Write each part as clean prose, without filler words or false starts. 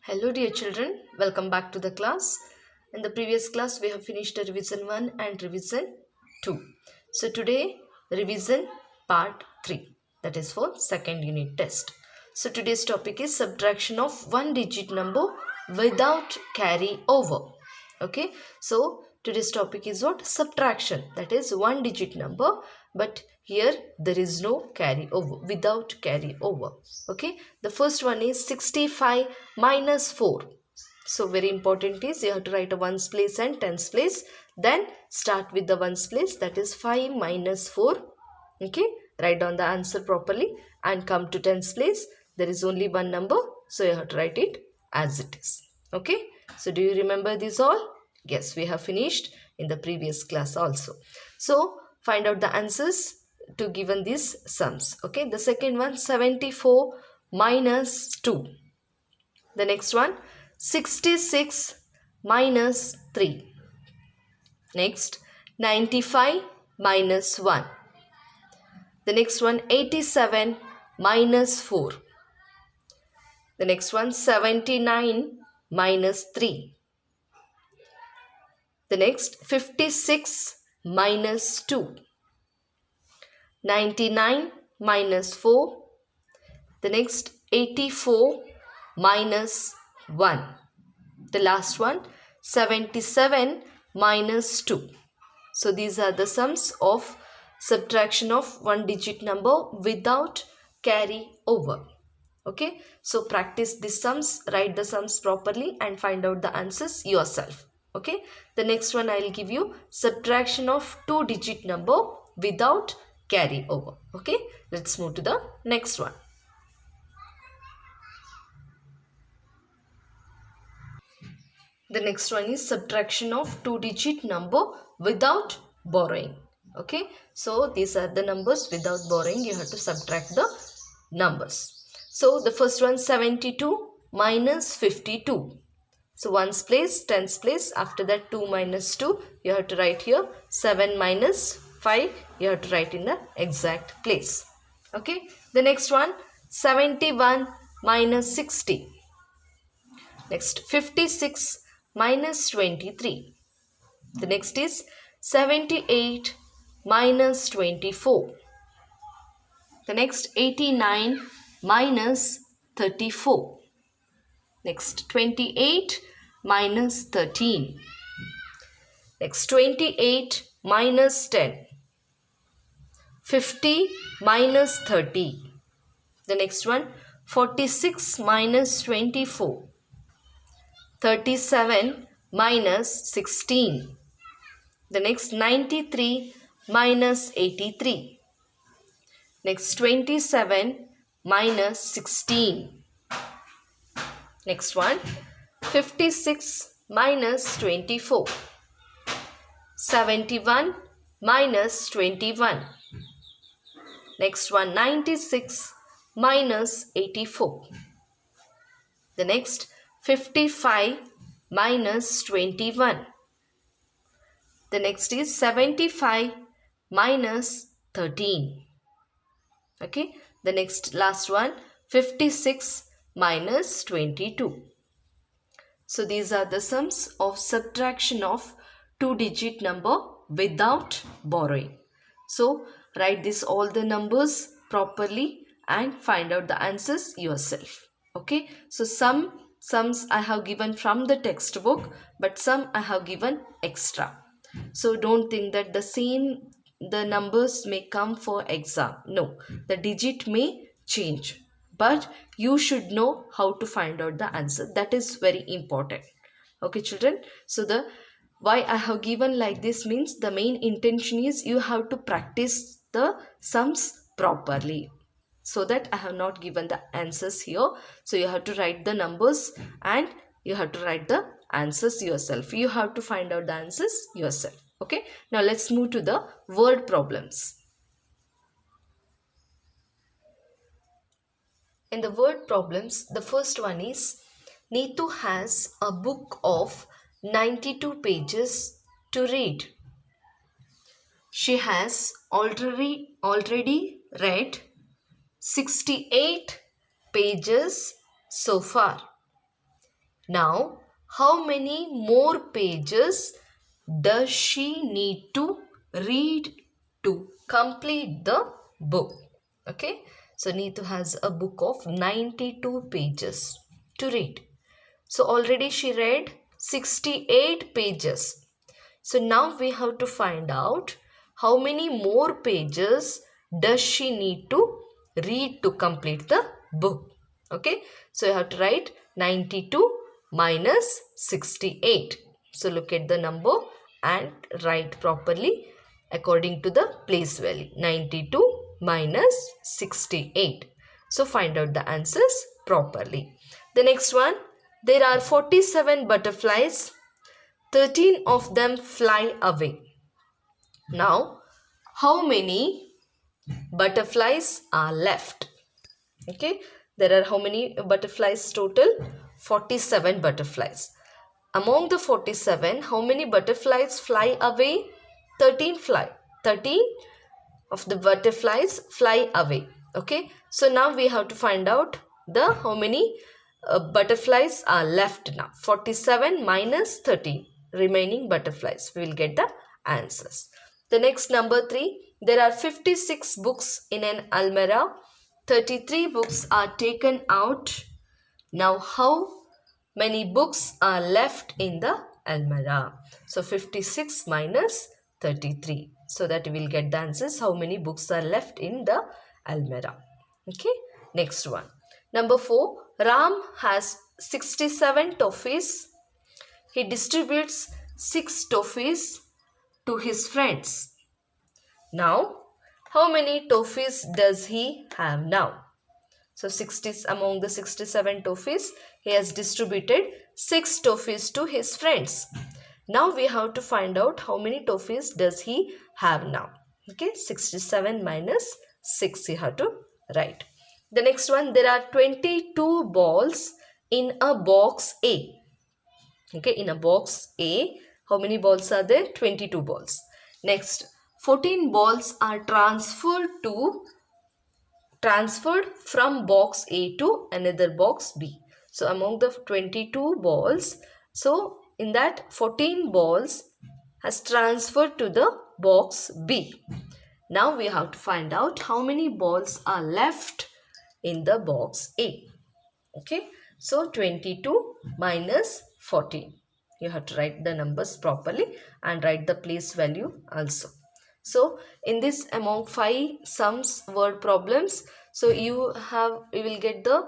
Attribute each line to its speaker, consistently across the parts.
Speaker 1: Hello dear children, welcome back to the class. In the previous class we have finished revision 1 and revision 2. So today revision part 3, that is for second unit test. So today's topic is subtraction of one digit number without carry over. Okay, so today's topic is what? Subtraction, that is one digit number, but here there is no carry over, without carry over. Okay, the first one is 65 minus 4. So very important is you have to write a ones place and tens place, then start with the ones place, that is 5 minus 4. Okay, write down the answer properly and come to tens place. There is only one number, so you have to write it as it is. Okay, so do you remember this all? Yes, we have finished in the previous class also. So find out the answers to given these sums. Okay, the second one 74 minus 2. The next one 66 minus 3. Next 95 minus 1. The next one 87 minus 4. The next one 79 minus 3. The next 56 minus 2. 99 minus 4. The next 84 minus 1. The last one 77 minus 2. So these are the sums of subtraction of one digit number without carry over. Okay, so practice these sums, write the sums properly and find out the answers yourself. Okay, the next one I will give you subtraction of two digit number without carry over. Okay, let's move to the next one. The next one is subtraction of two digit number without borrowing. Okay, so these are the numbers without borrowing. You have to subtract the numbers. So the first one 72 minus 52. So ones place, tens place, after that 2 minus 2, you have to write here 7 minus 5, you have to write in the exact place. Okay, the next one 71 minus 60. Next 56 minus 23. The next is 78 minus 24. The next 89 minus 34. Next 28 minus 13. Next 28 minus 10. 50 minus 30. The next one 46 minus 24. 37 minus 16. The next 93 minus 83. Next 27 minus 16. Next one 56 minus 24. 71 minus 21. Next one 96 minus 84. The next 55 minus 21. The next is 75 minus 13. Okay, the next last one 56 minus 22. So these are the sums of subtraction of two digit number without borrowing. So write this all the numbers properly and find out the answers yourself. Okay, so some sums I have given from the textbook, but some I have given extra. So don't think that the numbers may come for exam. No, the digit may change, but you should know how to find out the answer. That is very important. Okay children, so the why I have given like this means the main intention is you have to practice the sums properly. So that I have not given the answers here. So you have to write the numbers and you have to write the answers yourself. You have to find out the answers yourself. Okay, now let's move to the word problems. In the word problems, the first one is Neetu has a book of 92 pages to read. She has already read 68 pages so far. Now, how many more pages does she need to read to complete the book? Okay, so Neetu has a book of 92 pages to read. So already she read 68 pages. So now we have to find out how many more pages does she need to read to complete the book. Okay, so you have to write 92 minus 68. So look at the number and write properly according to the place value. 92 minus 68. So find out the answers properly. The next one, there are 47 butterflies. 13 of them fly away. Now, how many butterflies are left? Okay, there are how many butterflies total? 47 butterflies. Among the 47, how many butterflies fly away? 13 fly. 13 of the butterflies fly away. Okay, so now we have to find out the how many butterflies are left now. 47 minus 13 remaining butterflies. We will get the answers. The next number 3. There are 56 books in an almirah. 33 books are taken out. Now how many books are left in the almirah? So 56 minus 33. So that we will get the answers how many books are left in the almirah. Okay. Next one. Number 4. Ram has 67 toffees. He distributes 6 toffees to his friends. Now, how many toffees does he have now? So, among the 67 toffees, he has distributed 6 toffees to his friends. Now, we have to find out how many toffees does he have now. Okay, 67 minus 6 you have to write. The next one, there are 22 balls in a box A. Okay, in a box A, how many balls are there? 22 balls. Next, 14 balls are transferred from box A to another box B. So, among the 22 balls, so in that 14 balls has transferred to the box B. Now, we have to find out how many balls are left in the box A. Okay, so 22 minus 14. You have to write the numbers properly and write the place value also. So in this among 5 sums word problems, so you will get the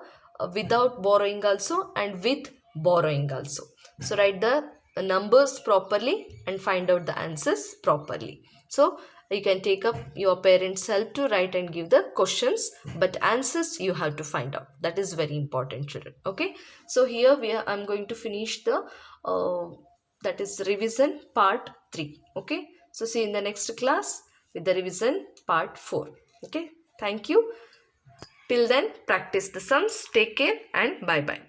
Speaker 1: without borrowing also and with borrowing also. So write the numbers properly and find out the answers properly. So you can take up your parents' help to write and give the questions, but answers you have to find out. That is very important, children. Okay. So here I'm going to finish the that is revision part 3. Okay. So see you in the next class with the revision part 4. Okay. Thank you. Till then, practice the sums. Take care and bye-bye.